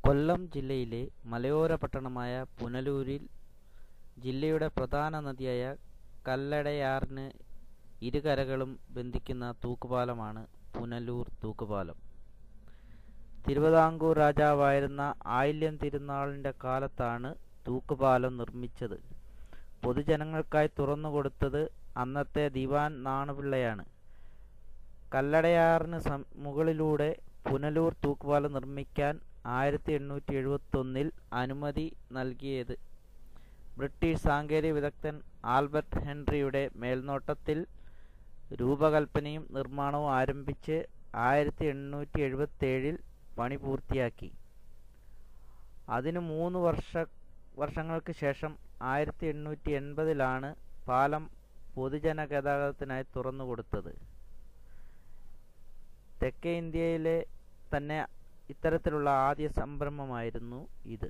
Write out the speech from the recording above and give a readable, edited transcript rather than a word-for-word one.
കൊല്ലം ജില്ലയിലെ മലയോര പട്ടണമായ പുനലൂരിൽ ജില്ലയുടെ പ്രധാന നദിയായ കല്ലടയാറിന് ഇരുകരകളും ബന്ധിക്കുന്ന തൂക്കുപാലമാണ് പുനലൂർ തൂക്കുപാലം. തിരുവിതാംകൂർ രാജാവായിരുന്ന ആയില്യം തിരുനാളിൻ്റെ കാലത്താണ് തൂക്കുപാലം നിർമ്മിച്ചത്. പൊതുജനങ്ങൾക്കായി തുറന്നുകൊടുത്തത് അന്നത്തെ ദിവാൻ നാണുപിള്ളയാണ്. കല്ലടയാറിന് മുകളിലൂടെ പുനലൂർ തൂക്കുപാലം നിർമ്മിക്കാൻ 1871 അനുമതി നൽകിയത് ബ്രിട്ടീഷ് സാങ്കേതിക വിദഗ്ധൻ ആൽബർട്ട് ഹെൻറിയുടെ മേൽനോട്ടത്തിൽ രൂപകൽപ്പനയും നിർമ്മാണവും ആരംഭിച്ച് 1877 പണി പൂർത്തിയാക്കി. അതിനു 3 വർഷങ്ങൾക്ക് ശേഷം 1880 പാലം പൊതുജനഗതാഗതത്തിനായി തുറന്നുകൊടുത്തത്. തെക്കേ ഇന്ത്യയിലെ തന്നെ ഇത്തരത്തിലുള്ള ആദ്യ സംരംഭമായിരുന്നു ഇത്.